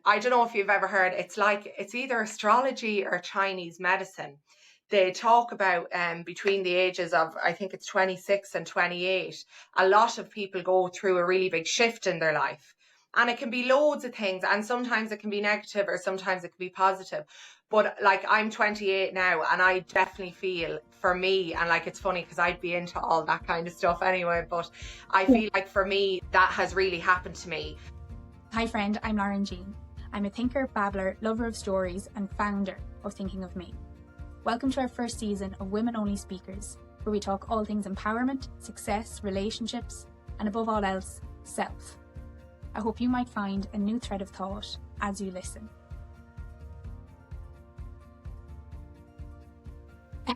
I don't know if you've ever heard, it's either astrology or Chinese medicine. They talk about between the ages of, I think it's 26 and 28, a lot of people go through a really big shift in their life. And it can be loads of things. And sometimes it can be negative or sometimes it can be positive. But like, I'm 28 now, and I definitely feel for me, and like, it's funny because I'd be into all that kind of stuff anyway, but I feel like for me, that has really happened to me. Hi friend, I'm Lauren Jean. I'm a thinker, babbler, lover of stories, and founder of Thinking of Me. Welcome to our first season of Women Only Speakers, where we talk all things empowerment, success, relationships, and above all else, self. I hope you might find a new thread of thought as you listen.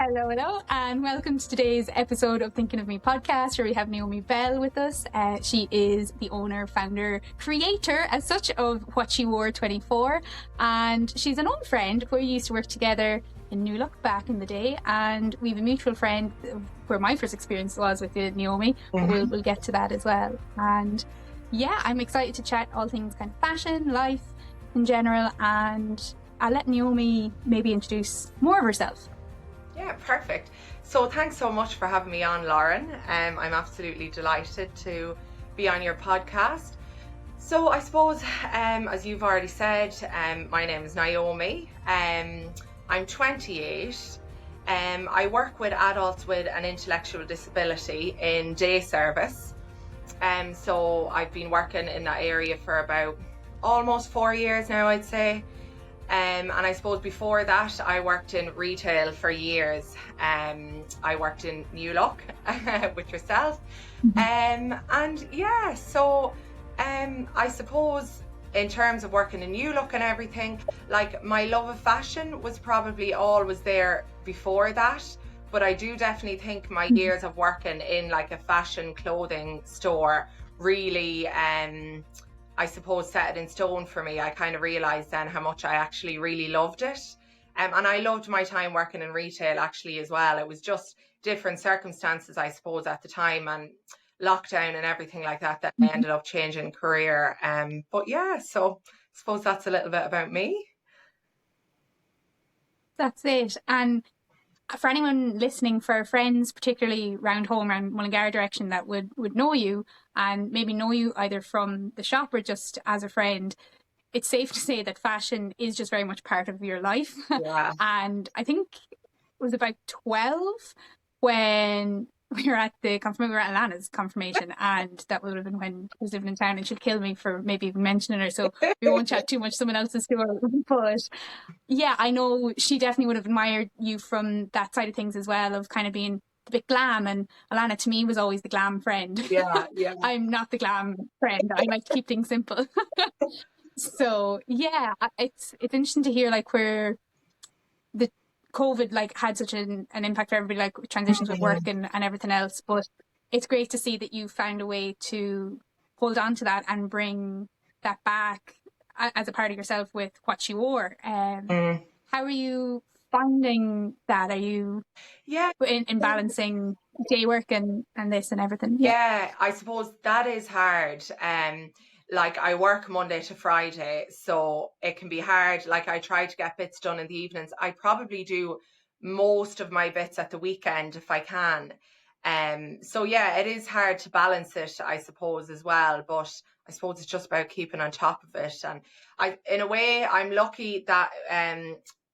Hello, and welcome to today's episode of Thinking of Me podcast, where we have Naomi Bell with us. She is the owner, founder, creator as such of What She Wore 24, and she's an old friend where we used to work together in New Look back in the day, and we have a mutual friend where my first experience was with Naomi. But we'll get to that as well. And yeah, I'm excited to chat all things kind of fashion, life in general, and I'll let Naomi maybe introduce more of herself. Yeah, perfect. So thanks so much for having me on, Lauren. I'm absolutely delighted to be on your podcast. So I suppose, as you've already said, my name is Naomi. I'm 28. I work with adults with an intellectual disability in day service. So I've been working in that area for about almost 4 years now, I'd say. And I suppose before that, I worked in retail for years. I worked in New Look with yourself. And yeah, so I suppose in terms of working in New Look and everything, like, my love of fashion was probably always there before that. But I do definitely think my years of working in like a fashion clothing store really, I suppose, set it in stone for me. I kind of realised then how much I actually really loved it. And I loved my time working in retail actually as well. It was just different circumstances, I suppose, at the time, and lockdown and everything like that I ended up changing career. But yeah, so I suppose that's a little bit about me. That's it. And for anyone listening, for friends, particularly round home, around Mullingar direction, that would know you and maybe know you either from the shop or just as a friend, it's safe to say that fashion is just very much part of your life. Yeah. And I think it was about 12 when we were at Alana's confirmation, and that would have been when she was living in town, and she'd kill me for maybe even mentioning her, so we won't chat too much someone else's story. But yeah, I know she definitely would have admired you from that side of things as well, of kind of being a bit glam, and Alana to me was always the glam friend. Yeah. I'm not the glam friend. I like to keep things simple. So yeah, it's interesting to hear like where the COVID like had such an impact for everybody, like transitions with work and everything else. But it's great to see that you found a way to hold on to that and bring that back as a part of yourself with What She Wore. How are you finding that? Are you in balancing day work and this and everything? Yeah, I suppose that is hard. Like, I work Monday to Friday, so it can be hard. Like, I try to get bits done in the evenings. I probably do most of my bits at the weekend if I can. So yeah, it is hard to balance it, I suppose, as well. But I suppose it's just about keeping on top of it. And in a way, I'm lucky that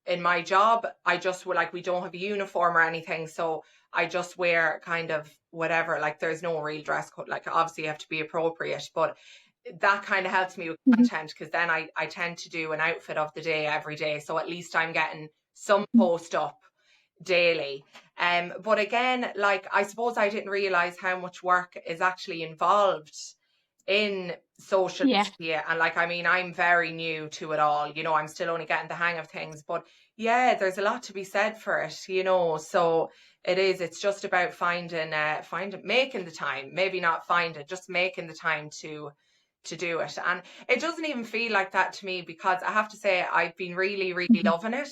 in my job, we don't have a uniform or anything, so I just wear kind of whatever. Like, there's no real dress code. Like, obviously you have to be appropriate, but that kind of helps me with content, because then I tend to do an outfit of the day every day, so at least I'm getting some post up daily. But again, like, I suppose I didn't realize how much work is actually involved in social media, and like, I mean, I'm very new to it all, you know, I'm still only getting the hang of things, but yeah, there's a lot to be said for it, you know. So it's just about making the time, maybe not just making the time to do it. And it doesn't even feel like that to me, because I have to say I've been really, really loving it.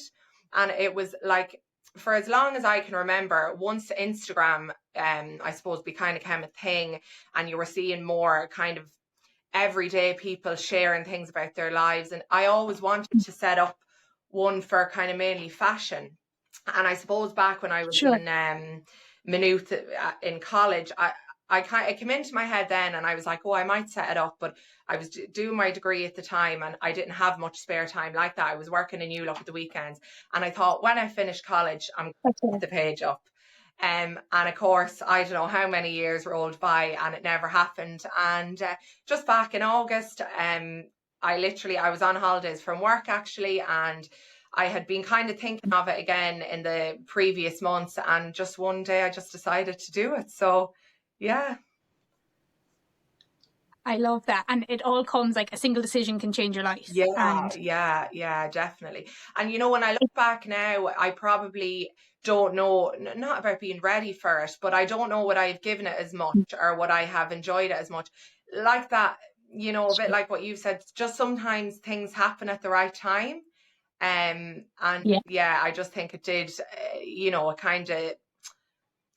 And it was like, for as long as I can remember, once Instagram, I suppose, became a thing, and you were seeing more kind of everyday people sharing things about their lives. And I always wanted to set up one for kind of mainly fashion. And I suppose back when I was Sure. in Maynooth in college, it came into my head then, and I was like, oh, I might set it up. But I was doing my degree at the time, and I didn't have much spare time like that. I was working in ULOC at the weekends, and I thought, when I finish college, I'm going to put the page up. And of course, I don't know how many years rolled by, and it never happened. And just back in August, I was on holidays from work actually, and I had been kind of thinking of it again in the previous months, and just one day I just decided to do it. So yeah. I love that. And it all comes like a single decision can change your life. Yeah, yeah, definitely. And when I look back now, I probably don't know, not about being ready for it, but I don't know what I've given it as much or what I have enjoyed it as much. Like that, a bit like what you said, just sometimes things happen at the right time. And yeah, I just think it did, it kind of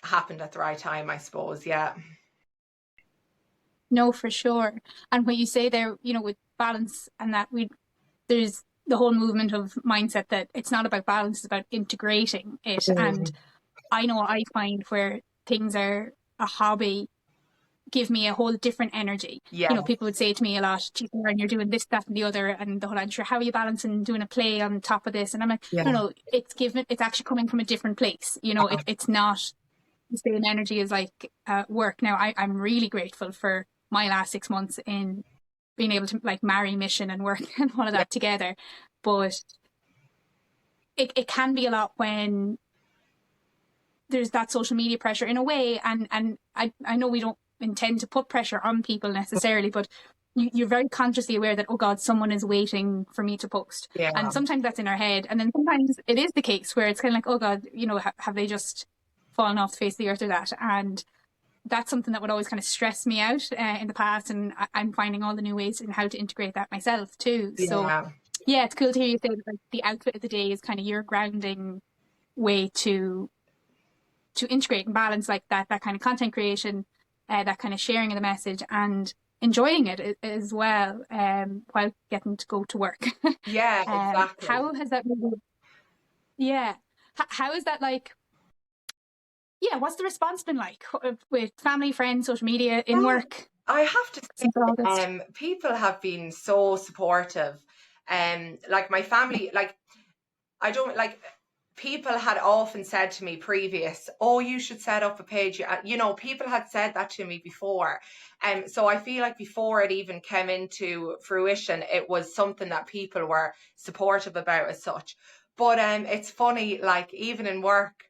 happened at the right time, I suppose. Yeah. No, for sure. And what you say there, with balance and that there's the whole movement of mindset that it's not about balance, it's about integrating it. And I know I find where things are a hobby give me a whole different energy. Yeah. People would say to me a lot, and you're doing this, that and the other, and the whole, I'm sure, how are you balancing doing a play on top of this? And I'm like, no, it's actually coming from a different place. It's not the same energy as like work. Now I'm really grateful for my last 6 months in being able to like marry mission and work and all of that together. But it can be a lot when there's that social media pressure in a way. And I know we don't intend to put pressure on people necessarily, but you're very consciously aware that, oh God, someone is waiting for me to post. Yeah. And sometimes that's in our head. And then sometimes it is the case where it's kind of like, oh God, have they just fallen off the face of the earth or that? And that's something that would always kind of stress me out in the past, and I'm finding all the new ways in how to integrate that myself too. So yeah, it's cool to hear you say that, like, the outfit of the day is kind of your grounding way to integrate and balance like that kind of content creation, that kind of sharing of the message and enjoying it as well, while getting to go to work. Yeah, exactly. How has that moved? Yeah, how is that like? Yeah, what's the response been like with family, friends, social media, in work? I have to say, people have been so supportive. Like my family, like I don't like. People had often said to me previous, oh, you should set up a page. People had said that to me before. So I feel like before it even came into fruition, it was something that people were supportive about as such. But it's funny, like even in work,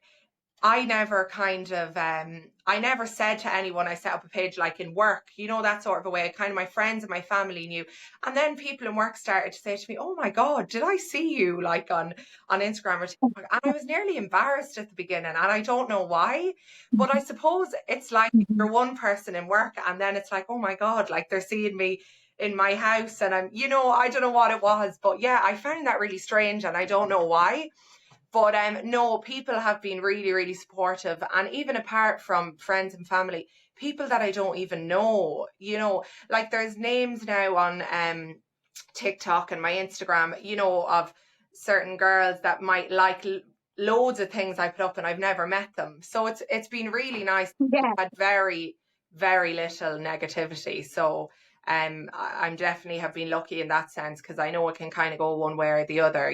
I never I never said to anyone I set up a page like in work, that sort of a way. Kind of my friends and my family knew. And then people in work started to say to me, oh my God, did I see you like on Instagram or TikTok? And I was nearly embarrassed at the beginning, and I don't know why. But I suppose it's like you're one person in work, and then it's like, oh my God, like they're seeing me in my house, and I don't know what it was. But yeah, I found that really strange, and I don't know why. But no, people have been really, really supportive. And even apart from friends and family, people that I don't even know, like there's names now on TikTok and my Instagram, of certain girls that might like loads of things I put up, and I've never met them. So it's been really nice. Yeah. I've had very, very little negativity. So I'm definitely have been lucky in that sense, because I know it can kind of go one way or the other,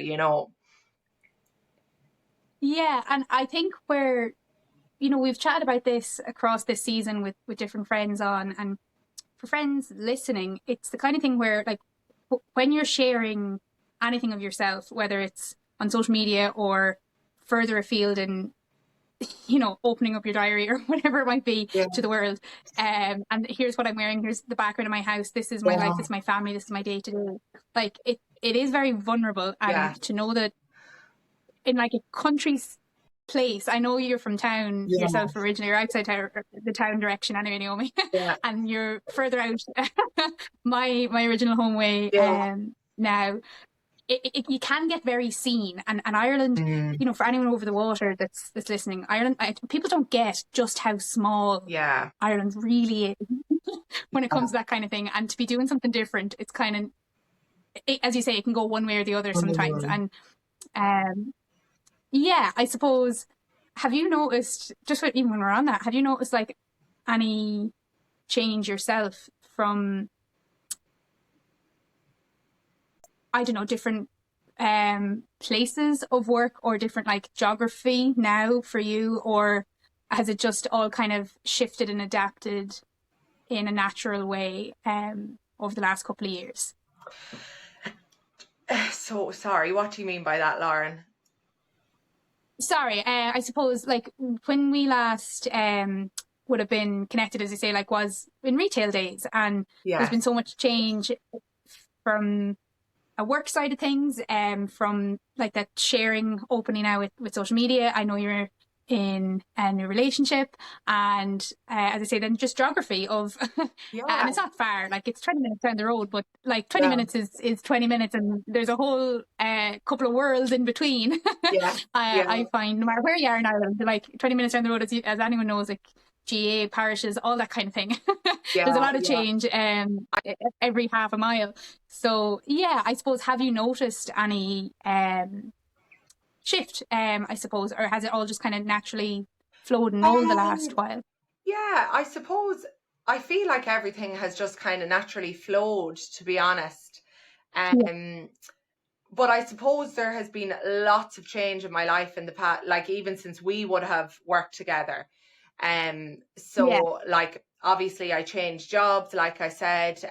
Yeah, and I think we've chatted about this across this season with different friends on, and for friends listening, it's the kind of thing where, like, when you're sharing anything of yourself, whether it's on social media or further afield in, opening up your diary or whatever it might be to the world, and here's what I'm wearing, here's the background of my house, this is my life, this is my family, this is my day to day. Like it is very vulnerable, and to know that in like a country's place, I know you're from town yourself originally, or outside town, the town direction anyway, Naomi, and you're further out my original home way now. you can get very seen, and Ireland, Mm, you know, for anyone over the water that's listening, Ireland, people don't get just how small yeah. Ireland really is when it comes to that kind of thing. And to be doing something different, it's kind of, as you say, it can go one way or the other sometimes. Mm. And yeah, I suppose, have you noticed, just even when we're on that, have you noticed like any change yourself from, I don't know, different places of work or different like geography now for you, or has it just all kind of shifted and adapted in a natural way over the last couple of years? So sorry, what do you mean by that, Lauren? Sorry, I suppose like when we last would have been connected, as you say, like was in retail days, and there's been Yes. so much change from a work side of things, from like that sharing openly now with social media. I know you're in a new relationship, and as I say, then just geography of, and Yeah. it's not far, like it's 20 minutes down the road, but like 20 Yeah. minutes is 20 minutes, and there's a whole couple of worlds in between. Yeah. Yeah. I find no matter where you are in Ireland, like 20 minutes down the road, as anyone knows, like GA parishes, all that kind of thing. There's a Yeah. lot of Yeah. change every half a mile. So yeah, I suppose, have you noticed any shift, I suppose, or has it all just kind of naturally flowed and rolled the Um, last while? yeah, I suppose I feel like everything has just kind of naturally flowed, to be honest. Yeah. Um, but I suppose there has been lots of change in my life in the past, like even since we would have worked together. Yeah. So like obviously I changed jobs, like I said.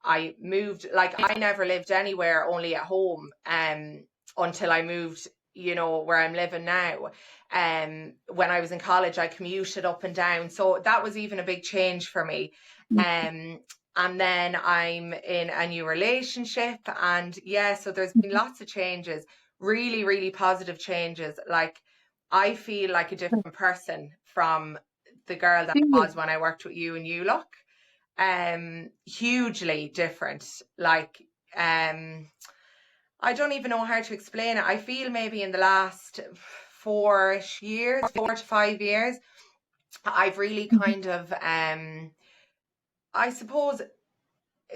I moved, like I never lived anywhere, only at home, until I moved, you know, where I'm living now. When I was in college, I commuted up and down. So that was even a big change for me. Um, and then I'm in a new relationship, and yeah, so there's been lots of changes, really, really positive changes. Like I feel like a different person from the girl that I was when I worked with you and you look. Hugely different. Like I don't even know how to explain it. I feel maybe in the last 4-ish years, 4 to 5 years, I've really kind of I suppose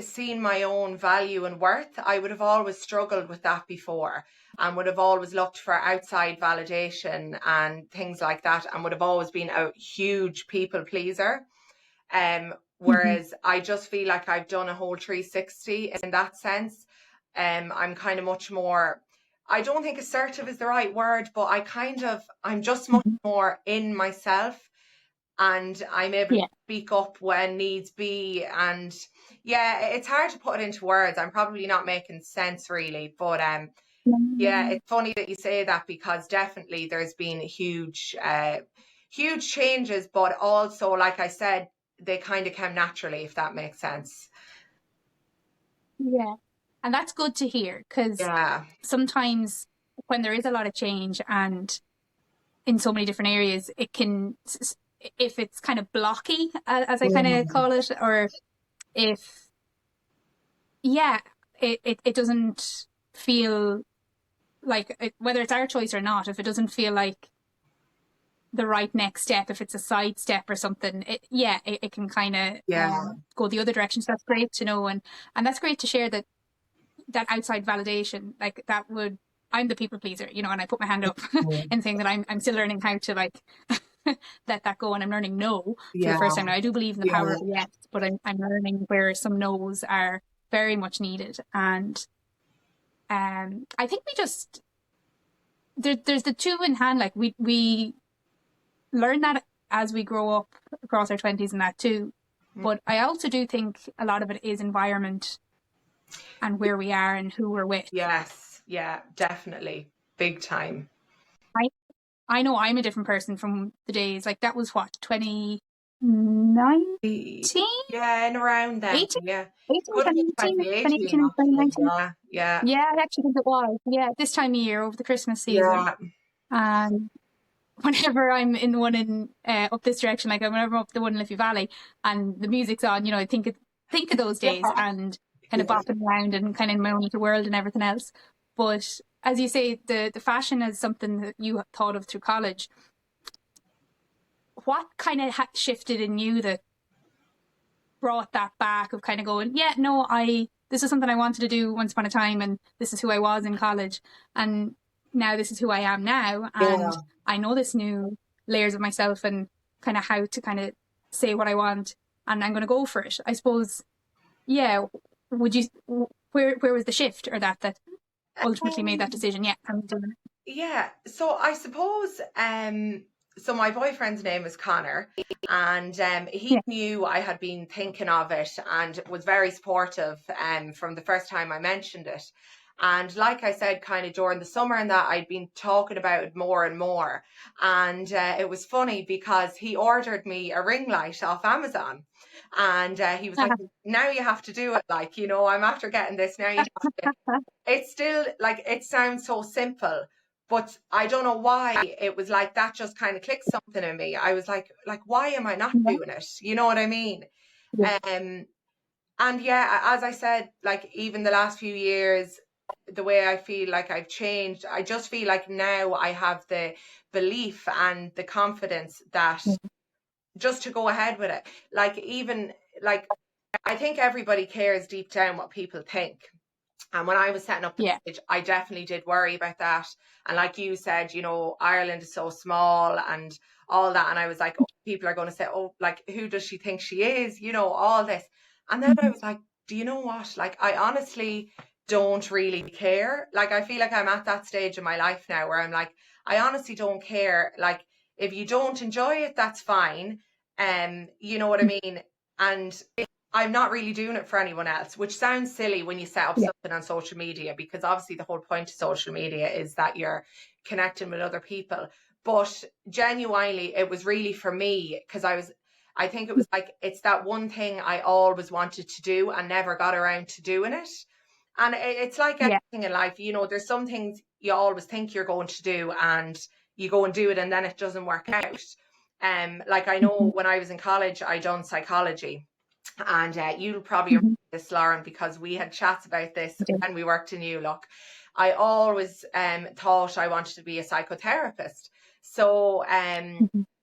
seen my own value and worth. I would have always struggled with that before, and would have always looked for outside validation and things like that, and would have always been a huge people pleaser. Whereas I just feel like I've done a whole 360 in that sense. I'm kind of much more, I don't think assertive is the right word, but I'm just much more in myself, and I'm able to Yeah. speak up when needs be. And yeah, it's hard to put it into words. I'm probably not making sense really, but yeah, it's funny that you say that, because definitely there's been huge changes, but also, like I said, they kind of came naturally, if that makes sense. Yeah. And that's good to hear, because Yeah. sometimes when there is a lot of change and in so many different areas, it can, if it's kind of blocky, as I kind of Mm. call it, or if, yeah, it doesn't feel like, whether it's our choice or not, if it doesn't feel like the right next step, if it's a side step or something, it can kind of Yeah. go the other direction. So that's great to know, and that's great to share that outside validation, like that would, I'm the people pleaser, you know, and I put my hand up Mm. and saying that I'm still learning how to like let that go, and I'm learning no for the Yeah. first time. Now, I do believe in the Yeah. power of a yes, but I'm learning where some no's are very much needed. And I think we just, there's the two in hand, like we learn that as we grow up across our 20s and that too. But I also do think a lot of it is environment and where we are and who we're with. Yes. Yeah, definitely. Big time. I know I'm a different person from the days, like that was what, 2019? Yeah, and around then. 18? Yeah. 18, Could have been 2018, 2018 2018 and actually. 2019. Yeah. Yeah. Yeah, I actually think it was. Yeah, this time of year over the Christmas season. Yeah. Whenever I'm in the one in up this direction, like whenever I'm up the one in Liffey Valley and the music's on, you know, I think of those days, Yeah. and kind of bopping around and kind of in my own little world and everything else. But as you say, the fashion is something that you thought of through college. What kind of shifted in you that brought that back of kind of going, yeah, no, this is something I wanted to do once upon a time, and this is who I was in college, and now this is who I am now, and I know this new layers of myself and kind of how to kind of say what I want, and I'm going to go for it. I suppose, yeah. Would you? Where was the shift, or that ultimately made that decision? Yeah, I'm doing it. Yeah, so I suppose so my boyfriend's name is Connor, and he knew I had been thinking of it and was very supportive from the first time I mentioned it. And like I said, kind of during the summer and that, I'd been talking about it more and more. And it was funny because he ordered me a ring light off Amazon. And he was like, now you have to do it. Like, you know, I'm after getting this. Now you have to. It's still like, it sounds so simple, but I don't know why it was like that just kind of clicked something in me. I was like, why am I not doing it? You know what I mean? Yeah. And yeah, as I said, like even the last few years, the way I feel like I've changed, I just feel like now I have the belief and the confidence that just to go ahead with it. Like even like I think everybody cares deep down what people think. And when I was setting up the page, I definitely did worry about that. And like you said, you know, Ireland is so small and all that. And I was like, oh, people are going to say, oh, like, who does she think she is? You know, all this. And then I was like, do you know what? Like, I honestly don't really care. Like, I feel like I'm at that stage in my life now where I'm like, I honestly don't care. Like, if you don't enjoy it, that's fine. You know what I mean? And I'm not really doing it for anyone else, which sounds silly when you set up something on social media, because obviously the whole point of social media is that you're connecting with other people. But genuinely, it was really for me, because I think it was like, it's that one thing I always wanted to do and never got around to doing it. And it's like anything in life, you know, there's some things you always think you're going to do and you go and do it and then it doesn't work out. Like I know when I was in college, I done psychology. And you'll probably remember this, Lauren, because we had chats about this when we worked in New Look. I always thought I wanted to be a psychotherapist. So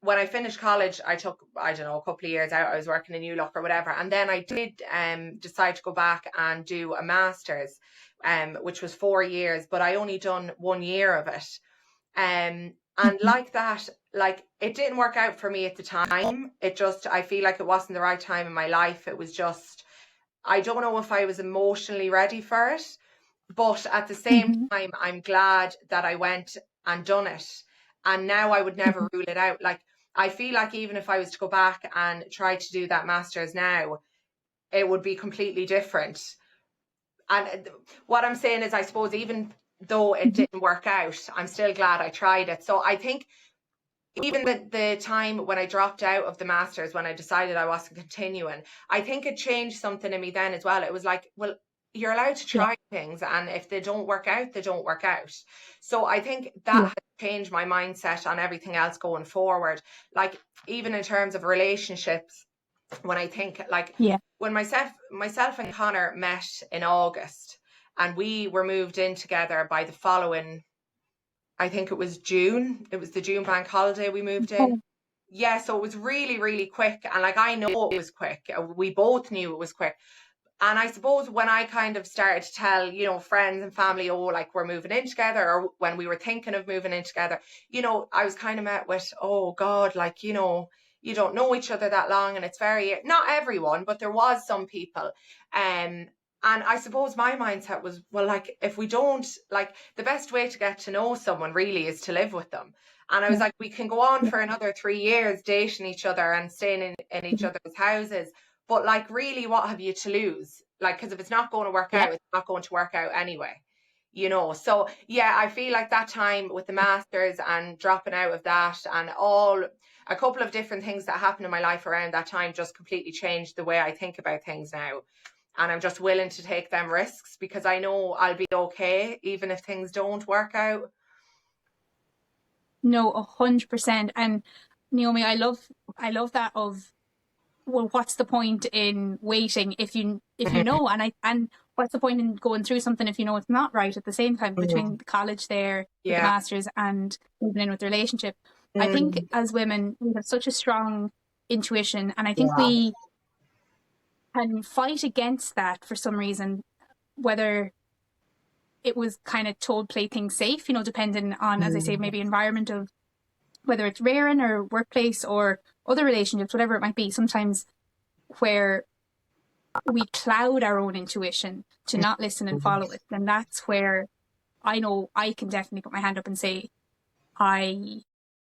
when I finished college, I took, I don't know, a couple of years out. I was working in New Look or whatever. And then I did decide to go back and do a master's, which was 4 years, but I only done 1 year of it. And like that, like it didn't work out for me at the time. It just, I feel like it wasn't the right time in my life. It was just, I don't know if I was emotionally ready for it. But at the same time, I'm glad that I went and done it. And now I would never rule it out. Like, I feel like even if I was to go back and try to do that master's now, it would be completely different. And what I'm saying is, I suppose, even though it didn't work out, I'm still glad I tried it. So I think even the time when I dropped out of the masters, when I decided I wasn't continuing, I think it changed something in me then as well. It was like, well, you're allowed to try things, and if they don't work out, they don't work out. So I think that has changed my mindset on everything else going forward. Like even in terms of relationships, when I think like when myself and Connor met in August, and we were moved in together by the following, I think it was June. It was the June bank holiday we moved in. Yeah, so it was really, really quick. And like, I know it was quick. We both knew it was quick. And I suppose when I kind of started to tell, you know, friends and family, oh, like we're moving in together, or when we were thinking of moving in together, you know, I was kind of met with, oh God, like, you know, you don't know each other that long. And it's very, not everyone, but there was some people. And I suppose my mindset was, well, like, if we don't, like, the best way to get to know someone really is to live with them. And I was like, we can go on for another 3 years dating each other and staying in each other's houses. But, like, really, what have you to lose? Like, because if it's not going to work out, it's not going to work out anyway. You know, so yeah, I feel like that time with the masters and dropping out of that and a couple of different things that happened in my life around that time just completely changed the way I think about things now. And I'm just willing to take them risks because I know I'll be okay, even if things don't work out. No, 100%. And Naomi, I love that of well, what's the point in waiting if you know, and what's the point in going through something if you know it's not right at the same time, between the college there with the Yeah. masters and moving in with the relationship. I think Mm. as women we have such a strong intuition, and I think Yeah. we can fight against that for some reason, whether it was kind of told play things safe, depending on, as I say, maybe environment of whether it's rearing or workplace or other relationships, whatever it might be, sometimes where we cloud our own intuition to not listen and follow it. And that's where I know I can definitely put my hand up and say I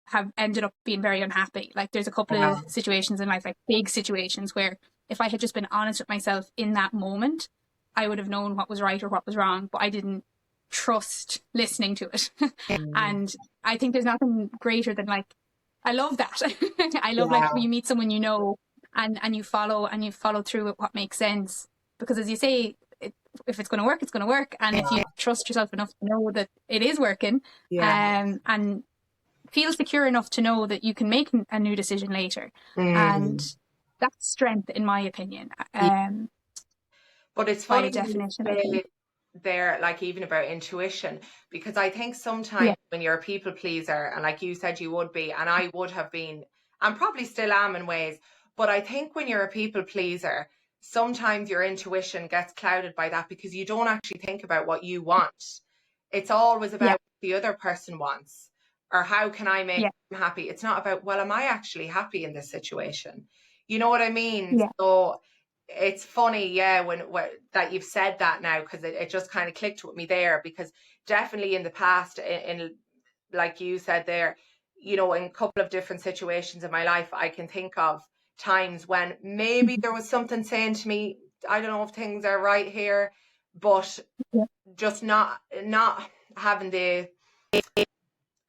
have ended up being very unhappy. Like there's a couple of situations in life, like big situations, where if I had just been honest with myself in that moment, I would have known what was right or what was wrong, but I didn't trust listening to it. And I think there's nothing greater than, like, I love that. I love like when you meet someone and you follow through with what makes sense, because as you say, if it's going to work, it's going to work, and if you trust yourself enough to know that it is working, and feel secure enough to know that you can make a new decision later, and that's strength in my opinion. But it's By funny definition, I think. there, like, even about intuition, because I think sometimes when you're a people pleaser, and like you said you would be, and I would have been, and probably still am in ways, but I think when you're a people pleaser, sometimes your intuition gets clouded by that, because you don't actually think about what you want. It's always about what the other person wants, or how can I make them happy. It's not about, well, am I actually happy in this situation? You know what I mean? So it's funny, when that you've said that now, because it just kind of clicked with me there, because definitely in the past, in like you said there, in a couple of different situations in my life, I can think of times when maybe there was something saying to me, I don't know if things are right here, but just not having the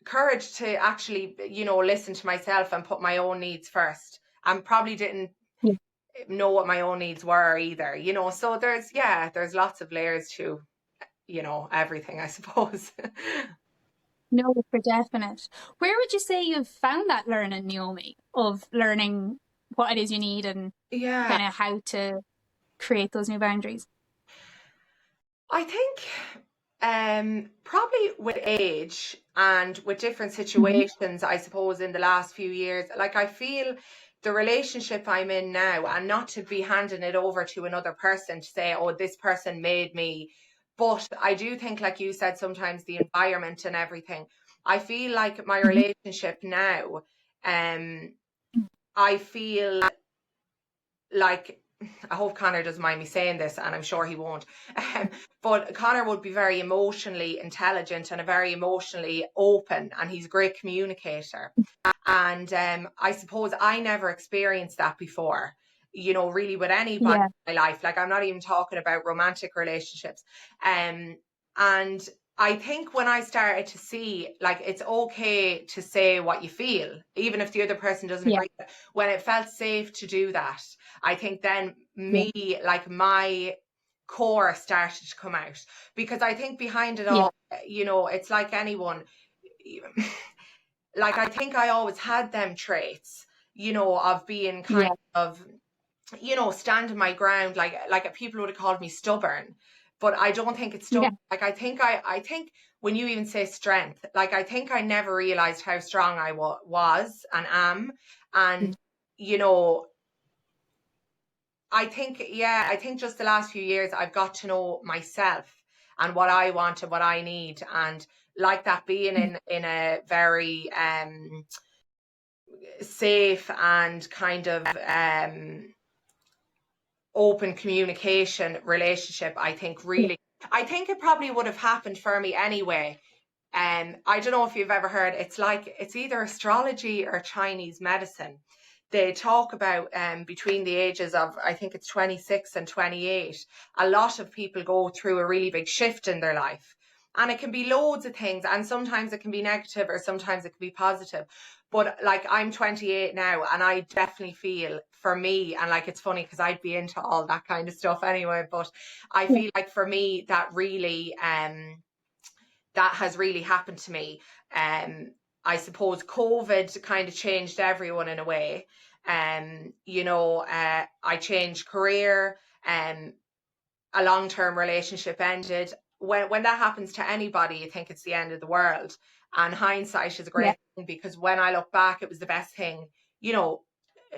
courage to actually, listen to myself and put my own needs first, and probably didn't know what my own needs were either, so there's lots of layers to, everything, I suppose. No, for definite. Where would you say you've found that learning, Naomi, of learning what it is you need and kind of how to create those new boundaries? I think probably with age and with different situations, I suppose, in the last few years, like I feel the relationship I'm in now, and not to be handing it over to another person to say, oh, this person made me, but I do think, like you said, sometimes the environment and everything. I feel like my relationship now, I feel like, I hope Connor doesn't mind me saying this, and I'm sure he won't, but Connor would be very emotionally intelligent and a very emotionally open, and he's a great communicator. And I suppose I never experienced that before, really, with anybody in my life. Like, I'm not even talking about romantic relationships. And I think when I started to see, like, it's okay to say what you feel, even if the other person doesn't agree, when it felt safe to do that, I think then like, my core started to come out, because I think behind it all, it's like anyone, like, I think I always had them traits, of being kind of, standing my ground, like people would have called me stubborn, but I don't think it's stubborn. Like, I think when you even say strength, like, I think I never realized how strong I was and am. And, I think just the last few years I've got to know myself and what I want and what I need. And like that, being in a very safe and kind of open communication relationship, I think it probably would have happened for me anyway. I don't know if you've ever heard, it's either astrology or Chinese medicine. They talk about between the ages of, I think it's 26 and 28, a lot of people go through a really big shift in their life. And it can be loads of things, and sometimes it can be negative or sometimes it can be positive. But like, I'm 28 now, and I definitely feel, for me, and like, it's funny because I'd be into all that kind of stuff anyway, but I feel like for me that really that has really happened to me. I suppose COVID kind of changed everyone in a way. You know, I changed career, and a long-term relationship ended. When that happens to anybody, you think it's the end of the world. And hindsight is a Yeah. great thing, because when I look back, it was the best thing, you know,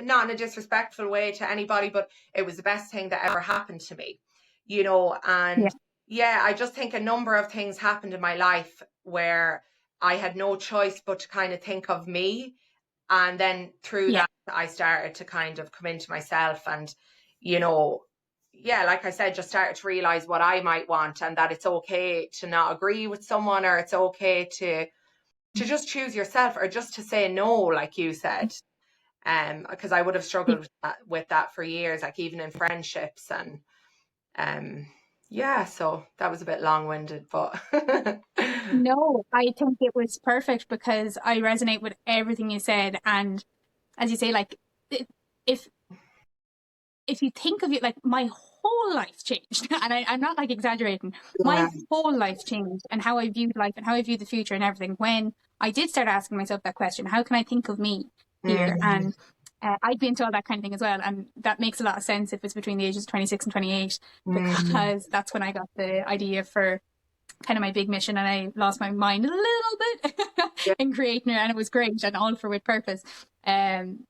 not in a disrespectful way to anybody, but it was the best thing that ever happened to me, you know. Yeah. And yeah, I just think a number of things happened in my life where I had no choice but to kind of think of me. And then through Yeah. that, I started to kind of come into myself, and, you know, yeah, like I said, just started to realize what I might want, and that it's okay to not agree with someone, or it's okay to just choose yourself, or just to say no, like you said. Because I would have struggled with that for years, like even in friendships. And yeah, so that was a bit long-winded, but No, I think it was perfect because I resonate with everything you said. And as you say, like, if if you think of it, like, my whole life changed, and I'm not like exaggerating. My yeah. whole life changed, and how I viewed life and how I viewed the future and everything, when I did start asking myself that question: how can I think of me here? Mm, And I'd be into all that kind of thing as well, and that makes a lot of sense if it's between the ages of 26 and 28, mm, because that's when I got the idea for kind of my big mission, and I lost my mind a little bit yeah. in creating it, and it was great and all for with purpose. Um,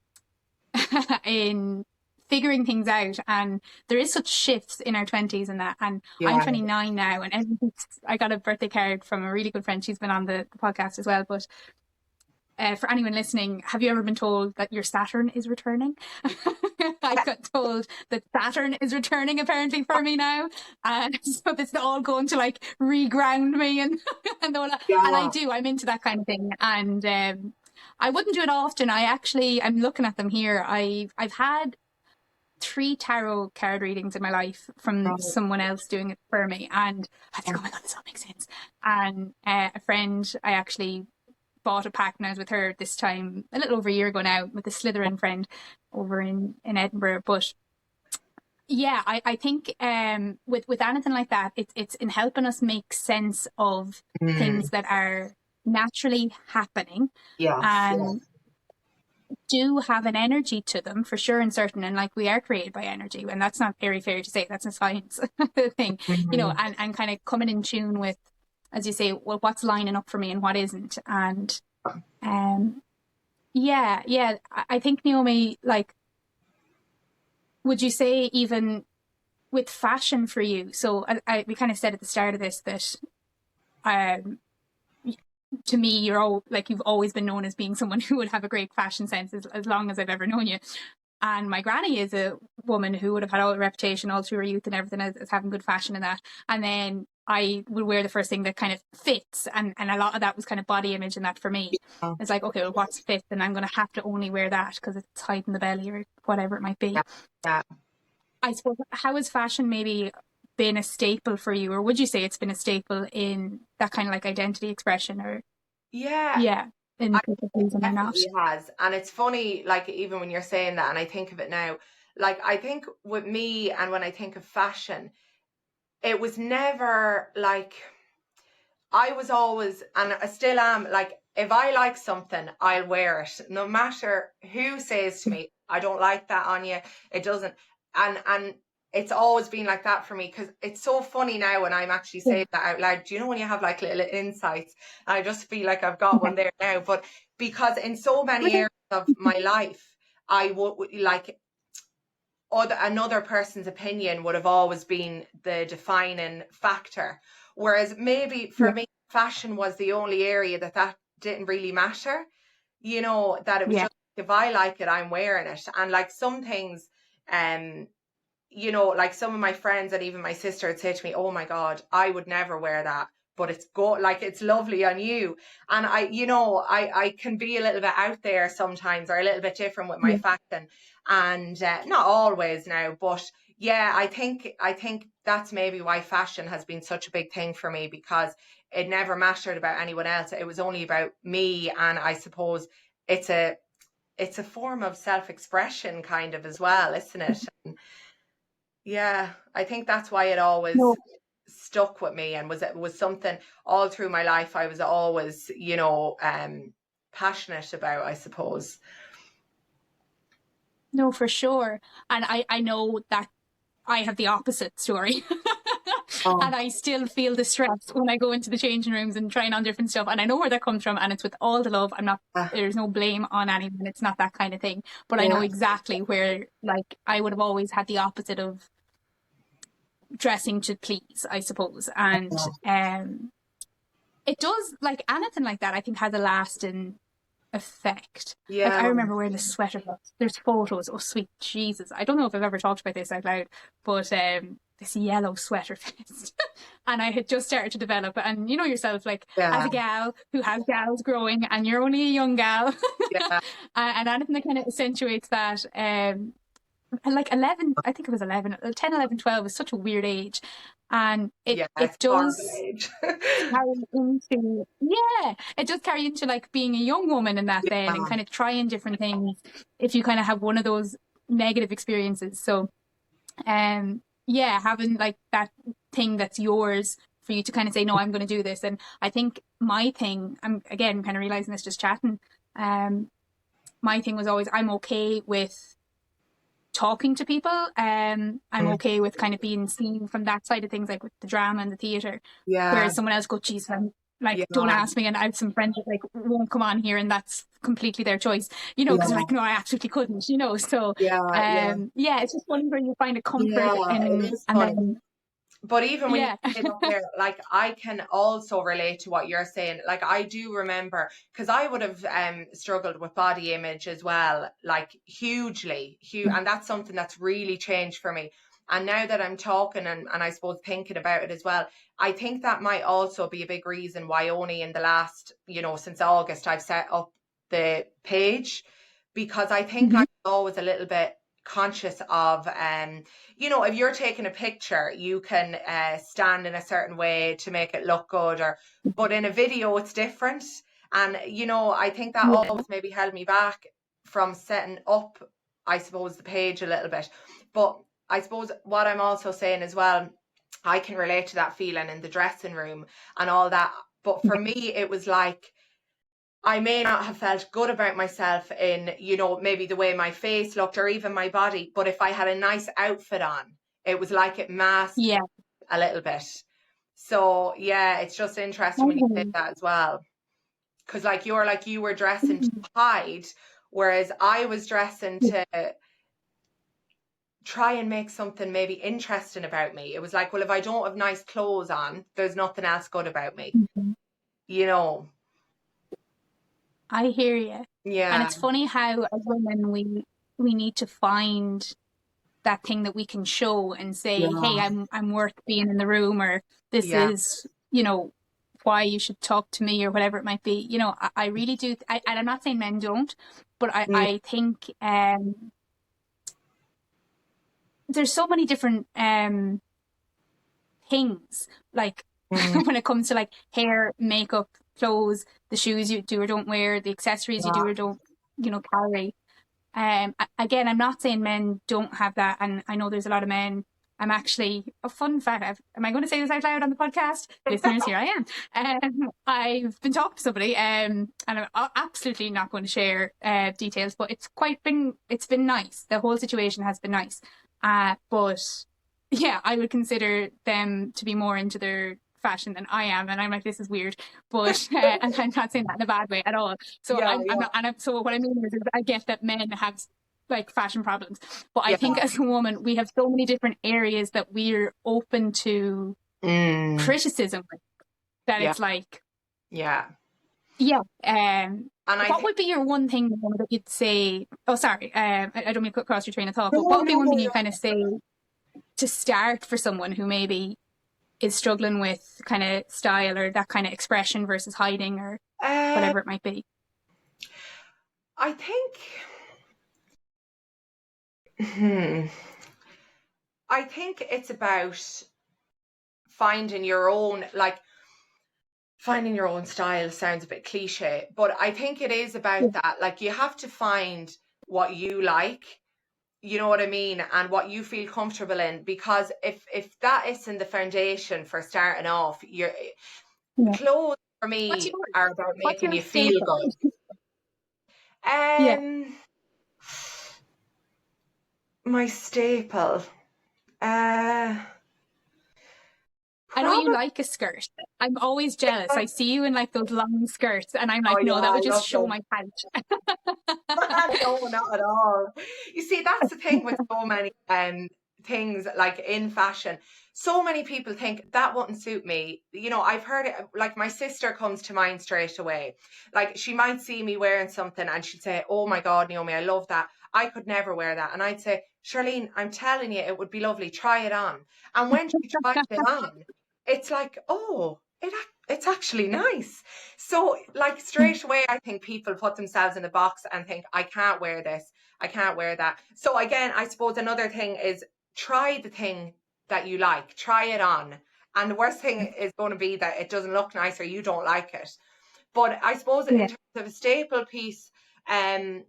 in figuring things out, and there is such shifts in our 20s and that. And I'm Yeah. 29 now, and I got a birthday card from a really good friend. She's been on the podcast as well. But for anyone listening, have you ever been told that your Saturn is returning? I got told that Saturn is returning apparently for me now, and so it's all going to like reground me and all that. And I Yeah. do. I'm into that kind of thing, and I wouldn't do it often. I'm looking at them here. I've had 3 tarot card readings in my life from Right. someone else doing it for me, and I think, oh my god, this all makes sense. And a friend, I actually bought a pack when I was with her this time a little over a year ago now, with a Slytherin friend over in Edinburgh. But yeah, I think with anything like that, it's in helping us make sense of Mm, things that are naturally happening, yes. Yeah. and do have an energy to them for sure and certain. And like, we are created by energy, and that's not very fair to say, that's a science thing, you know. Mm, And kind of coming in tune with, as you say, well, what's lining up for me and what isn't. And yeah, I think, Naomi, like, would you say even with fashion for you, so we kind of said at the start of this that um to me, you've always been known as being someone who would have a great fashion sense as long as I've ever known you. And my granny is a woman who would have had all the reputation all through her youth and everything as having good fashion and that. And then I would wear the first thing that kind of fits. And a lot of that was kind of body image and that for me. yeah. It's like, okay, well, what's fit? And I'm going to have to only wear that because it's hiding the belly or whatever it might be. Yeah. I suppose, how has fashion maybe been a staple for you? Or would you say it's been a staple in that kind of like identity expression? Or, Yeah. yeah, in I people think pleasing it or not? definitely has. And it's funny, like, even when you're saying that, and I think of it now, like, I think with me, and when I think of fashion, it was never like, I was always, and I still am, like, if I like something, I'll wear it, no matter who says to me, I don't like that on you. It doesn't. And it's always been like that for me, because it's so funny now when I'm actually saying that out loud. Do you know when you have like little insights? And I just feel like I've got one there now. But because in so many areas of my life, I would like, another person's opinion would have always been the defining factor. Whereas maybe for Yeah, me, fashion was the only area that didn't really matter. You know, that it was yeah, just, if I like it, I'm wearing it. And like some things, um, you know, like some of my friends and even my sister would say to me, "Oh my God, I would never wear that, but like, it's lovely on you." And I, you know, I can be a little bit out there sometimes, or a little bit different with my yeah. fashion, and not always now, but yeah, I think that's maybe why fashion has been such a big thing for me, because it never mattered about anyone else. It was only about me, and I suppose it's a form of self-expression kind of as well, isn't it? Yeah, I think that's why it always No, stuck with me, and was something all through my life I was always, you know, passionate about, I suppose. No, for sure. And I know that I have the opposite story. Oh, And I still feel the stress when I go into the changing rooms and trying on different stuff. And I know where that comes from, and it's with all the love. I'm not, there's no blame on anyone. It's not that kind of thing. But I know yeah. exactly where, like, I would have always had the opposite of dressing to please, I suppose. And it does, like, anything like that, I think has a lasting effect. Like, I Yeah. remember wearing a sweater vest. There's photos. Oh, sweet Jesus. I don't know if I've ever talked about this out loud, but this yellow sweater vest. And I had just started to develop, and you know yourself, like, as Yeah. a gal who has gals growing, and you're only a young gal, Yeah. and anything that kind of accentuates that. And like 11, I think it was 11, 10, 11, 12 is such a weird age. And Yeah. it It's a horrible does age. carry into, yeah, it does carry into like being a young woman in that then, and Yeah. kind of trying different things if you kind of have one of those negative experiences. So yeah, having like that thing that's yours for you to kind of say, no, I'm going to do this. And I think my thing, I'm again kind of realizing this just chatting, my thing was always, I'm okay with talking to people. I'm okay with kind of being seen from that side of things, like with the drama and the theatre. Yeah. Whereas someone else go, geez, I'm like, Yeah. don't ask me. And I have some friends that like won't come on here, and that's completely their choice, you know, because Yeah. they're like, no, I absolutely couldn't, you know. So Yeah. Yeah. yeah, it's just one where you find a comfort Yeah. It in, is and funny. then But even when you yeah. say that there, like I can also relate to what you're saying. Like I do remember, because I would have struggled with body image as well, like hugely, huge, and that's something that's really changed for me. And now that I'm talking and I suppose thinking about it as well, I think that might also be a big reason why only in the last, since August, I've set up the page, because I think Mhm. I'm always a little bit conscious of if you're taking a picture, you can stand in a certain way to make it look good, but in a video it's different. And I think that Yeah. always maybe held me back from setting up, I suppose, the page a little bit. But I suppose what I'm also saying as well, I can relate to that feeling in the dressing room and all that. But for me, it was like I may not have felt good about myself in, maybe the way my face looked or even my body. But if I had a nice outfit on, it was like it masked Yeah. a little bit. So yeah, it's just interesting when you say Mhm. that as well. Because you were dressing to Mhm. hide, whereas I was dressing to try and make something maybe interesting about me. It was like, well, if I don't have nice clothes on, there's nothing else good about me. Mhm. You know? I hear you. And Yeah. it's funny how as women we need to find that thing that we can show and say, hey, Yeah. I'm worth being in the room, or this Yeah. is, why you should talk to me, or whatever it might be. I really do. And I'm not saying men don't, but Mm, I think there's so many different things, like mm, when it comes to like hair, makeup, clothes, the shoes you do or don't wear, the accessories you do yeah. or don't, carry. Again, I'm not saying men don't have that, and I know there's a lot of men. I'm actually a fun fact. Am I going to say this out loud on the podcast, listeners? Here I am. I've been talking to somebody, and I'm absolutely not going to share details, but it's been nice. The whole situation has been nice, but yeah, I would consider them to be more into their fashion than I am, and I'm like, this is weird, but and I'm not saying that in a bad way at all. So Yeah. I'm Yeah. not, so what I mean is I get that men have like fashion problems, but I think Yeah. as a woman we have so many different areas that we're open to Mm, criticism with, that yeah. it's like, Yeah. yeah. And I What think would be your one thing that you'd say? Oh, sorry, I don't mean to cut across your train of thought, but no, what would be no, one thing you no. kind of say to start for someone who maybe is struggling with kind of style or that kind of expression versus hiding or Uh, whatever it might be? I think, hmm, I think it's about finding your own, like finding your own style sounds a bit cliche, but I think it is Yeah. about that. Like you have to find what you like, you know what I mean, and what you feel comfortable in. Because if that isn't the foundation for starting off, your Yeah. clothes for What's me yours? are about What's making your you feel staple? good. Yeah. Um, My staple. Uh, I know you Probably. like a skirt. I'm always jealous. I see you in like those long skirts, and I'm Oh like, no, yeah, that I would just love show them. my pants. No, not at all. You see, that's the thing with so many things like in fashion. So many people think that wouldn't suit me. You know, I've heard it, like my sister comes to mind straight away. Like she might see me wearing something and she'd say, "Oh my God, Naomi, I love that. I could never wear that." And I'd say, "Charlene, I'm telling you, it would be lovely. Try it on." And when she tried it on, it's like, "Oh, it's actually nice." So, like, straight away, I think people put themselves in a box and think, I can't wear this, I can't wear that. So, again, I suppose another thing is try the thing that you like, try it on. And the worst thing is going to be that it doesn't look nice or you don't like it. But I suppose in Yeah. terms of a staple piece, um,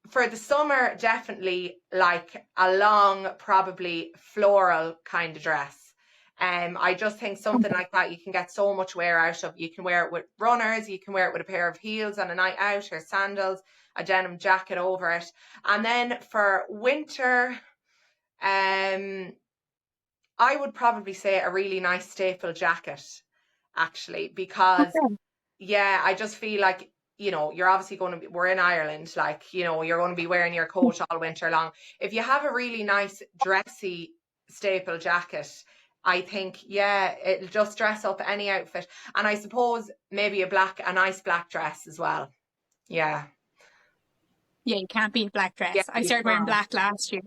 for the summer, definitely like a long, probably floral kind of dress. I just think something like that you can get so much wear out of. You can wear it with runners, you can wear it with a pair of heels on a night out or sandals, a denim jacket over it. And then for winter, um, I would probably say a really nice staple jacket, actually, because Okay. yeah, I just feel like, you know, you're obviously going to be, we're in Ireland, like, you know, you're going to be wearing your coat all winter long. If you have a really nice, dressy staple jacket, I think, yeah, it'll just dress up any outfit. And I suppose maybe a nice black dress as well. Yeah. Yeah, you can't beat a black Yeah, dress. I you started wearing can't. black last year,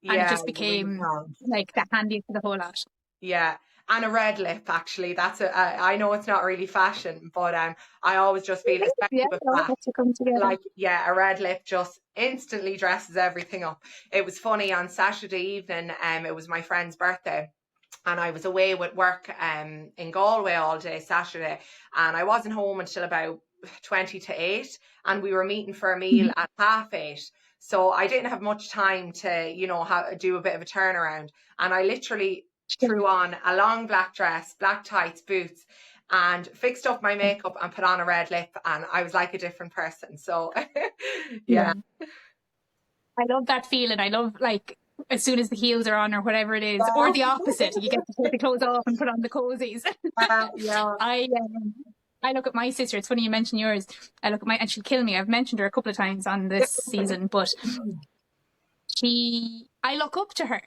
and it Yeah, just you really became can't. like the handiest of the whole lot. Yeah, and a red lip actually. I know it's not really fashion, but I always just feel, Yeah, especially with it all black, has to come together. like yeah, a red lip just instantly dresses everything up. It was funny on Saturday evening, it was my friend's birthday. And I was away with work in Galway all day Saturday, and I wasn't home until about 20 to 8, and we were meeting for a meal Mhm. at 8:30. So I didn't have much time to, you know, do a bit of a turnaround. And I literally Sure. threw on a long black dress, black tights, boots, and fixed up my makeup and put on a red lip, and I was like a different person. So Yeah. yeah. I love that feeling. I love like as soon as the heels are on or whatever it is, or the opposite, you get to take the clothes off and put on the cozies. Yeah. I I look at my sister. It's funny you mention yours. I look at my, and she'll kill me. I've mentioned her a couple of times on this season, but I look up to her.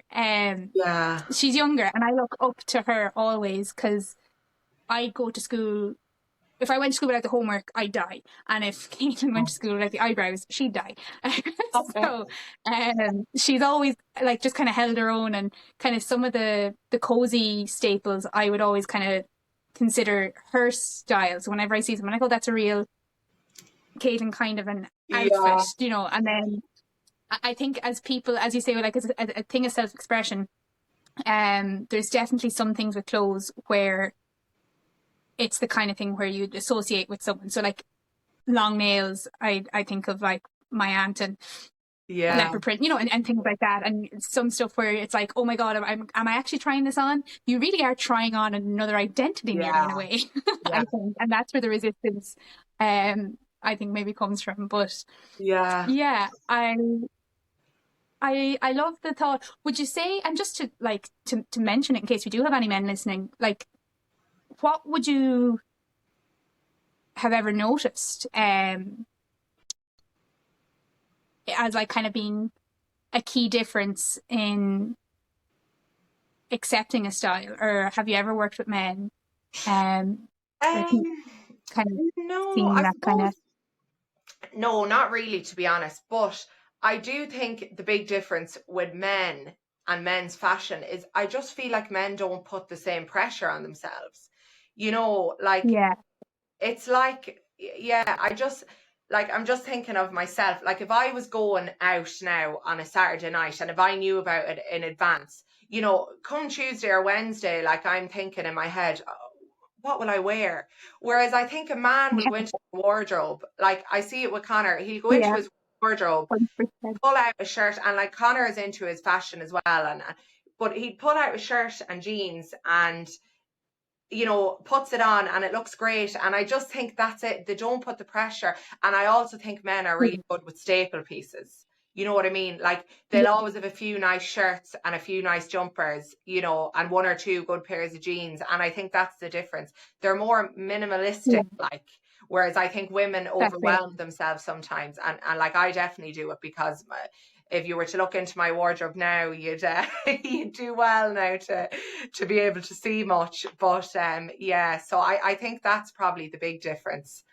Yeah. She's younger, and I look up to her always because I go to school. If I went to school without the homework, I'd die. And if Caitlin went to school without the eyebrows, she'd die. So she's always like just kind of held her own, and kind of some of the cozy staples I would always kind of consider her style. So whenever I see someone, I go, that's a real Caitlin kind of an outfit, Yeah. you know. And then I think as people, as you say, like as a thing of self-expression, there's definitely some things with clothes where it's the kind of thing where you'd associate with someone. So like long nails, I think of like my aunt and Yeah. leopard print, you know, and things like that. And some stuff where it's like, oh my God, am I actually trying this on? You really are trying on another identity nearly in a Yeah. way, Yeah. I think. And that's where the resistance, I think maybe comes from. But Yeah. yeah, I love the thought. Would you say, and just to like to mention it in case we do have any men listening, like what would you have ever noticed as like kind of being a key difference in accepting a style, or have you ever worked with men like Um, kind of no, seeing I that kind suppose of no, not really, to be honest. But I do think the big difference with men and men's fashion is I just feel like men don't put the same pressure on themselves. You know, like yeah it's like, yeah, I'm just thinking of myself. Like if I was going out now on a Saturday night and if I knew about it in advance, you know, come Tuesday or Wednesday, like I'm thinking in my head, "Oh, what will I wear?" Whereas I think a man will yeah go into the wardrobe. Like I see it with Connor. He'll go into yeah his wardrobe, 100%. pull out a shirt, and like Connor is into his fashion as well, and but he'd pull out a shirt and jeans and you know, puts it on and it looks great. And I just think that's it. They don't put the pressure. And I also think men are really good with staple pieces. You know what I mean? Like they'll always have a few nice shirts and a few nice jumpers, you know, and one or two good pairs of jeans. And I think that's the difference. They're more minimalistic, like, whereas I think women That's it. overwhelm themselves sometimes. And like I definitely do it, because if you were to look into my wardrobe now, you'd you'd do well now to be able to see much. But yeah, so I think that's probably the big difference.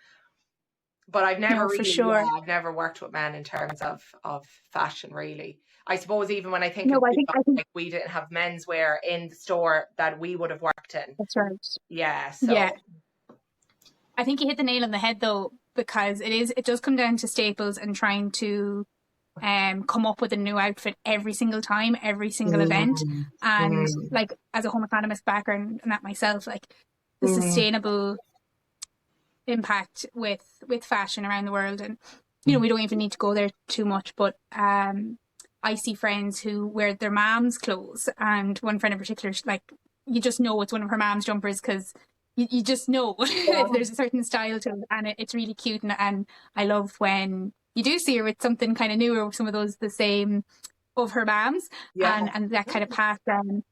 But I've never No, for really, sure. I've never worked with men in terms of fashion, really. I suppose even when I think No, of I New think York, like we didn't have menswear in the store that we would have worked in. that's right. Yeah, Yeah. so I think you hit the nail on the head though, because it does come down to staples and trying to come up with a new outfit every single time, every single event. And like, as a home economist background and that myself, like the sustainable impact with fashion around the world, and you know, we don't even need to go there too much, but I see friends who wear their mom's clothes, and one friend in particular, like, you just know it's one of her mom's jumpers, because you just know there's a certain style to it, and it's really cute, and I love when you do see her with something kind of newer, some of those the same of her mom's, and that kind of pass down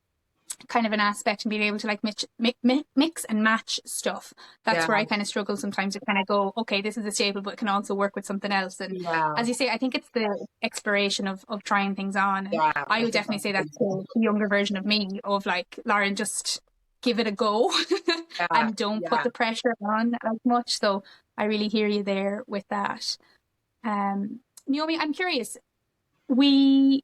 kind of an aspect, and being able to like mix and match stuff. That's where I kind of struggle sometimes to kind of go, okay, this is a staple, but it can also work with something else. And as you say, I think it's the exploration of trying things on. And I would definitely say that's the younger version of me, of like, Lauren, just give it a go and don't put the pressure on as much. So I really hear you there with that. Naomi, I'm curious, we're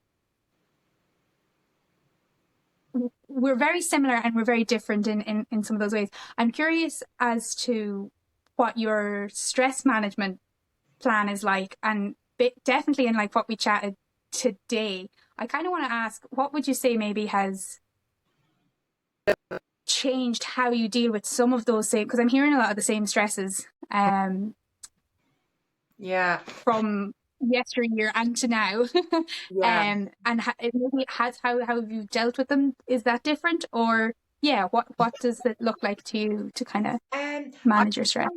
very similar and we're very different in some of those ways. I'm curious as to what your stress management plan is like, and definitely in like what we chatted today. I kind of want to ask, what would you say maybe has changed how you deal with some of those same, because I'm hearing a lot of the same stresses from yesteryear and to now. And maybe how have you dealt with them? Is that different, or what does it look like to you to kind of manage your stress?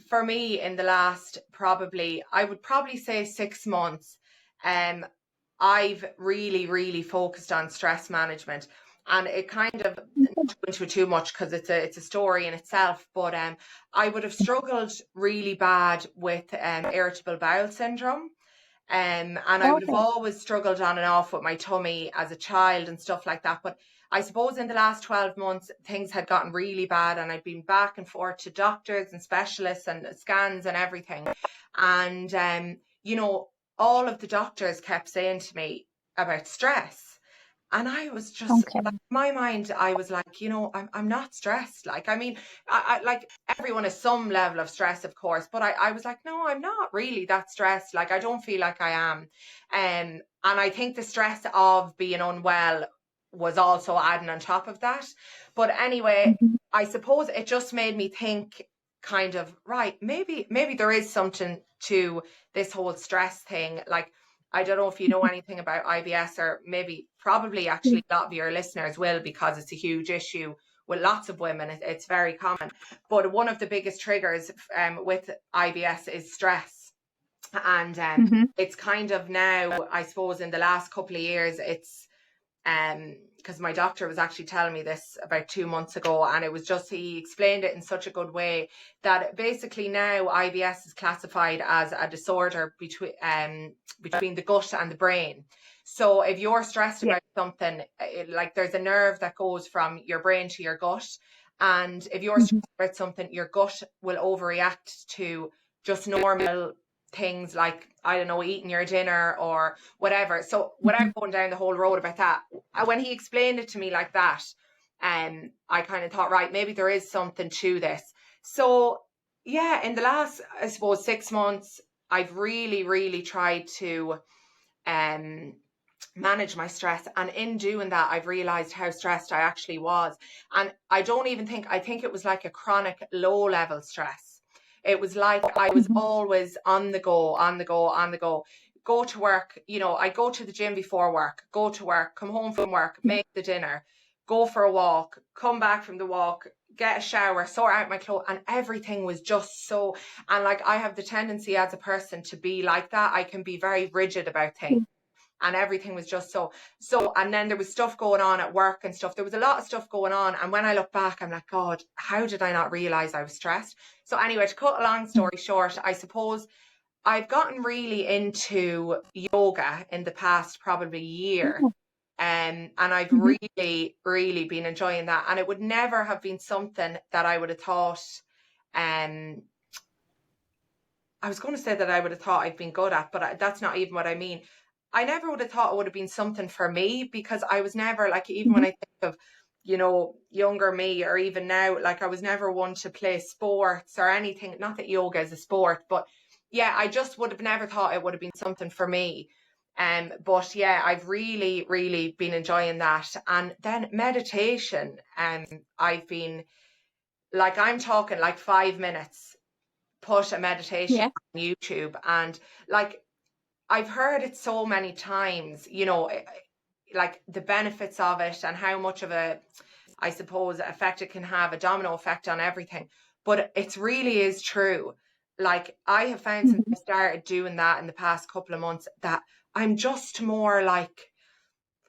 For me, in the last I would probably say 6 months, I've really focused on stress management. And it kind of, not go into it too much because it's a story in itself, but I would have struggled really bad with irritable bowel syndrome. And I would have always struggled on and off with my tummy as a child and stuff like that. But I suppose in the last 12 months, things had gotten really bad, and I'd been back and forth to doctors and specialists and scans and everything. And, you know, all of the doctors kept saying to me about stress. And I was just, like, in my mind, I was like, you know, I'm not stressed. Like, I mean, I like, everyone has some level of stress, of course, but I was like, no, I'm not really that stressed. Like, I don't feel like I am. And I think the stress of being unwell was also adding on top of that. But anyway, I suppose it just made me think, kind of, right, maybe there is something to this whole stress thing. Like, I don't know if you know anything about IBS, or probably actually a lot of your listeners will, because it's a huge issue with lots of women. It's very common. But one of the biggest triggers with IBS is stress. And it's kind of now, I suppose, in the last couple of years, it's because my doctor was actually telling me this about 2 months ago, and it was just, he explained it in such a good way that basically now IBS is classified as a disorder between the gut and the brain. So if you're stressed about something, like, there's a nerve that goes from your brain to your gut, and if you're stressed about something, your gut will overreact to just normal things, like, I don't know, eating your dinner or whatever. So without going down the whole road about that, when he explained it to me like that, I kind of thought, right, maybe there is something to this. So yeah, in the last, I suppose, 6 months, I've really tried to manage my stress, and in doing that, I've realized how stressed I actually was. And I think it was like a chronic low level stress. It was like I was always on the go. Go to work, you know, I go to the gym before work, go to work, come home from work, make the dinner, go for a walk, come back from the walk, get a shower, sort out my clothes, and everything was just so, and like, I have the tendency as a person to be like that. I can be very rigid about things. and everything was just so, and then there was stuff going on at work and stuff. There was a lot of stuff going on. And when I look back, I'm like, God, how did I not realize I was stressed? So anyway, to cut a long story short, I suppose I've gotten really into yoga in the past probably year. And I've really, really been enjoying that. And it would never have been something that I would have thought, I was going to say that I would have thought I'd been good at, but that's not even what I mean. I never would have thought it would have been something for me, because I was never like, even when I think of, you know, younger me, or even now, like I was never one to play sports or anything. Not that yoga is a sport, but yeah, I just would have never thought it would have been something for me. But yeah, I've really, really been enjoying that. And then meditation, I've been like, I'm talking like 5 minutes, put a meditation Yeah. on YouTube, and like I've heard it so many times, you know, like the benefits of it and how much of a, I suppose, effect it can have, a domino effect on everything. But it really is true. Like I have found since I started doing that in the past couple of months, that I'm just more like,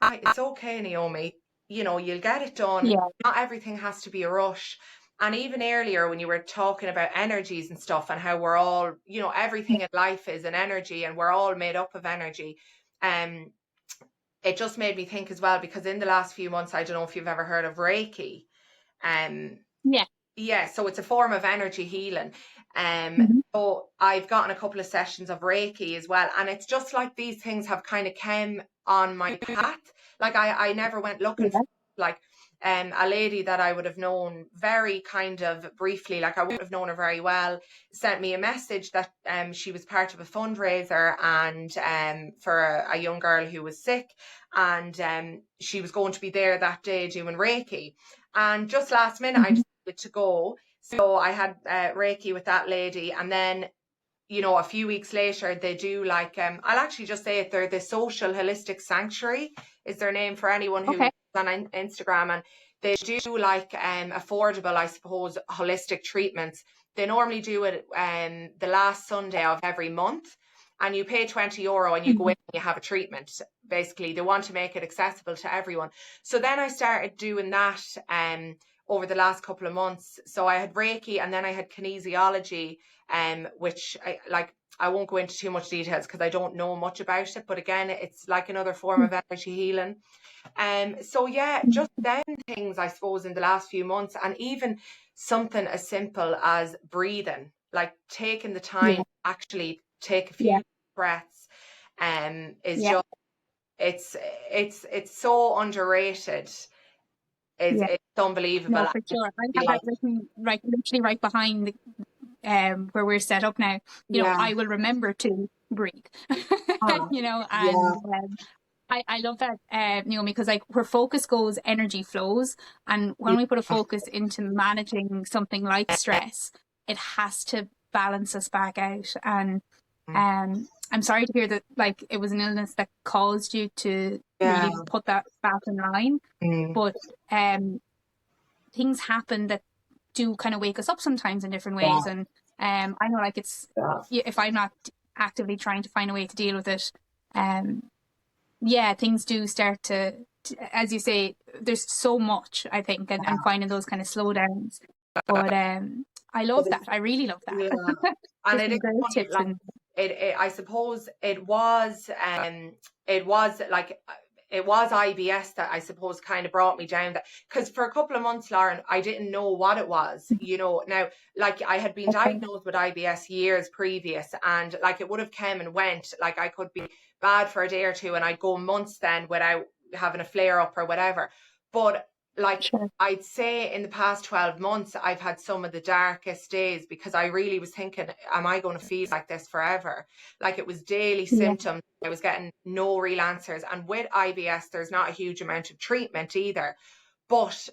right, it's okay, Naomi. You know, you'll get it done. Yeah. Not everything has to be a rush. And even earlier, when you were talking about energies and stuff, and how we're all, you know, everything in life is an energy, and we're all made up of energy. It just made me think as well, because in the last few months, I don't know if you've ever heard of Reiki. Yeah. Yeah, so it's a form of energy healing. So I've gotten a couple of sessions of Reiki as well. And it's just like these things have kind of come on my path. Like I never went looking for, like a lady that I would have known very kind of briefly, like I wouldn't have known her very well, sent me a message that she was part of a fundraiser, and for a young girl who was sick, and she was going to be there that day doing Reiki. And just last minute, I decided to go. So I had Reiki with that lady, and then, you know, a few weeks later, they do like, I'll actually just say it, they're the Social Holistic Sanctuary is their name for anyone who's on Instagram. And they do like affordable, I suppose, holistic treatments. They normally do it the last Sunday of every month, and you pay €20 and you go in and you have a treatment. Basically, they want to make it accessible to everyone. So then I started doing that over the last couple of months. So I had Reiki, and then I had kinesiology, which I won't go into too much details because I don't know much about it. But again, it's like another form of energy healing. So yeah, just then things, I suppose, in the last few months, and even something as simple as breathing, like taking the time to actually take a few breaths, is just, it's so underrated. It's unbelievable. No, for sure. I have that written literally right behind the, where we're set up now. You know, I will remember to breathe. You know, and I love that, Naomi, because like where focus goes, energy flows. And when we put a focus into managing something like stress, it has to balance us back out. And I'm sorry to hear that, like, it was an illness that caused you to really put that back in line. But things happen that do kind of wake us up sometimes in different ways. And I know, like, it's if I'm not actively trying to find a way to deal with it, things do start to, as you say, there's so much, I think, and finding those kind of slowdowns. But I love that. I really love that. And it is funny, like, I suppose it was like, it was IBS that I suppose kind of brought me down, that because for a couple of months, Lauren, I didn't know what it was, you know. Now, like, I had been diagnosed with IBS years previous, and like it would have come and went. Like I could be bad for a day or two and I'd go months then without having a flare up or whatever. But like, I'd say in the past 12 months, I've had some of the darkest days, because I really was thinking, am I going to feel like this forever? Like, it was daily symptoms. I was getting no real answers. And with IBS, there's not a huge amount of treatment either. But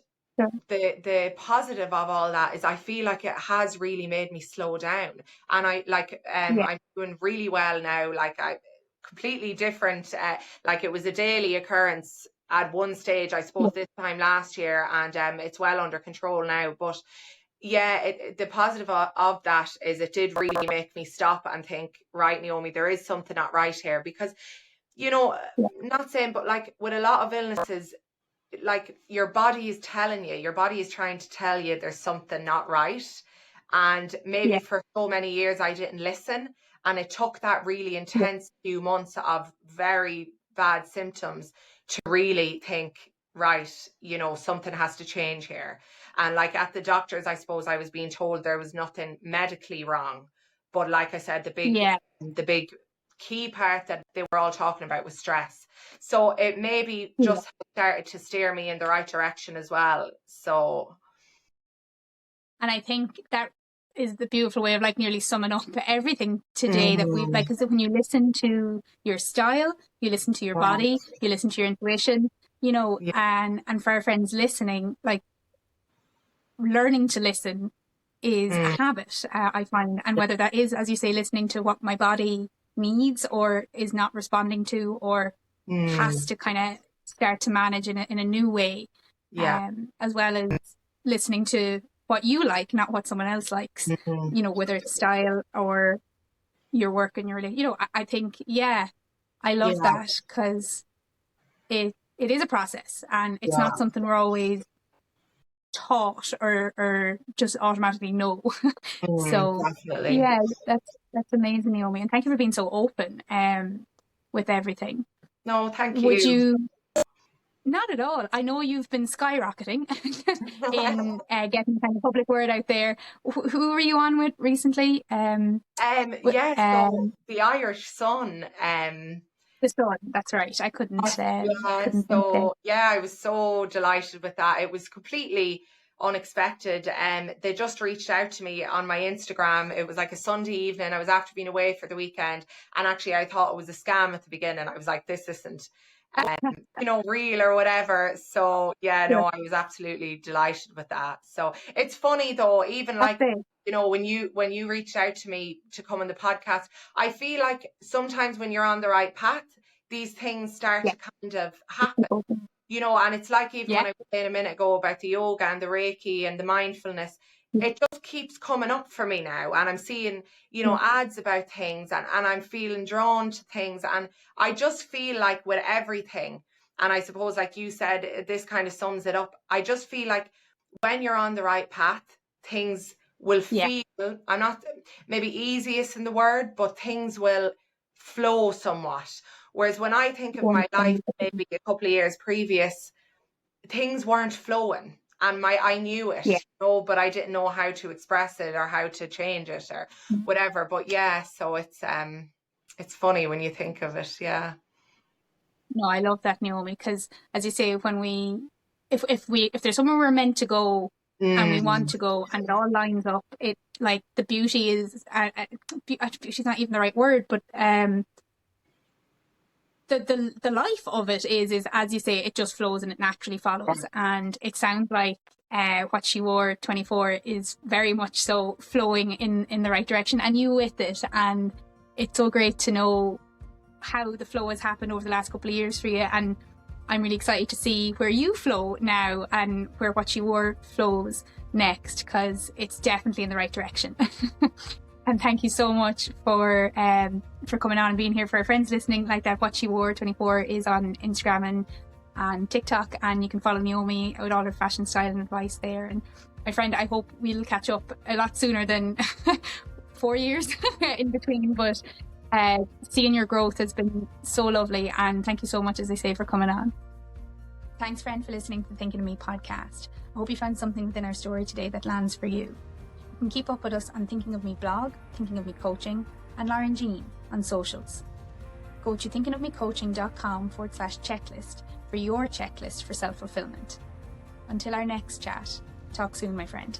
the positive of all that is I feel like it has really made me slow down. And I like, I'm doing really well now. Like, I completely different. Like, it was a daily occurrence at one stage, I suppose, this time last year, and it's well under control now. But yeah, the positive of that is it did really make me stop and think, right, Naomi, there is something not right here. Because you know, Yeah. not saying, but like with a lot of illnesses, like your body is telling you, your body is trying to tell you there's something not right. And maybe Yeah. for so many years I didn't listen. And it took that really intense few months of very bad symptoms to really think, right, you know, something has to change here. And like at the doctors, I suppose I was being told there was nothing medically wrong. But like I said, Yeah. the big key part that they were all talking about was stress. So it maybe Yeah. just started to steer me in the right direction as well. So, And I think that is the beautiful way of like nearly summing up everything today that we've like, because when you listen to your style, you listen to your body, you listen to your intuition, you know, yeah, and for our friends listening, like learning to listen is a habit, I find. And whether that is, as you say, listening to what my body needs or is not responding to or has to kind of start to manage in a new way, yeah, as well as listening to what you like, not what someone else likes, you know, whether it's style or your work and your, you know, I think, yeah, I love yeah, that because it is a process and it's yeah, not something we're always taught or just automatically know. So definitely. yeah, that's amazing, Naomi, and thank you for being so open with everything. No, thank Would you. you? Not at all. I know you've been skyrocketing in getting kind of public word out there. Who were you on with recently? Yeah, so the Irish Sun, The Sun. That's right. I yeah, couldn't think there. so yeah, I was so delighted with that. It was completely unexpected. They just reached out to me on my Instagram. It was like a Sunday evening. I was after being away for the weekend, and actually I thought it was a scam at the beginning. I was like, this isn't you know, real or whatever. So yeah, Yeah, no, I was absolutely delighted with that. So it's funny though, even that's like, it. you know, when you reached out to me to come on the podcast, I feel like sometimes when you're on the right path, these things start Yeah. to kind of happen, you know. And it's like even Yeah. when I was saying a minute ago about the yoga and the Reiki and the mindfulness, it just keeps coming up for me now, and I'm seeing, you know, ads about things, and I'm feeling drawn to things, and I just feel like with everything, and I suppose like you said, this kind of sums it up. I just feel like when you're on the right path, things will Yeah. feel, I'm not maybe easiest in the word, but things will flow somewhat. Whereas when I think of my life, maybe a couple of years previous, things weren't flowing, and my I knew it, Yeah. you know, but I didn't know how to express it or how to change it or whatever. But yeah, so it's funny when you think of it. Yeah. No, I love that, Naomi, because as you say, when if there's somewhere we're meant to go and we want Mm, to go and it all lines up, it like the beauty is beauty's not even the right word, but the life of it is as you say, it just flows and it naturally follows. And it sounds like what she wore 24 is very much so flowing in the right direction and you with it. And it's so great to know how the flow has happened over the last couple of years for you. And I'm really excited to see where you flow now and where what you wore flows next, because it's definitely in the right direction. And thank you so much for coming on and being here. For our friends listening, like that, What She Wore 24 is on Instagram and TikTok, and you can follow Naomi with all her fashion style and advice there. And my friend, I hope we'll catch up a lot sooner than 4 years in between, but seeing your growth has been so lovely, and thank you so much, as I say, for coming on. Thanks, friend, for listening to the Thinking of Me podcast. I hope you found something within our story today that lands for you. You can keep up with us on Thinking of Me blog, Thinking of Me Coaching, and Lauren Jean on socials. Go to thinkingofmecoaching.com/checklist for your checklist for self-fulfillment. Until our next chat, talk soon, my friend.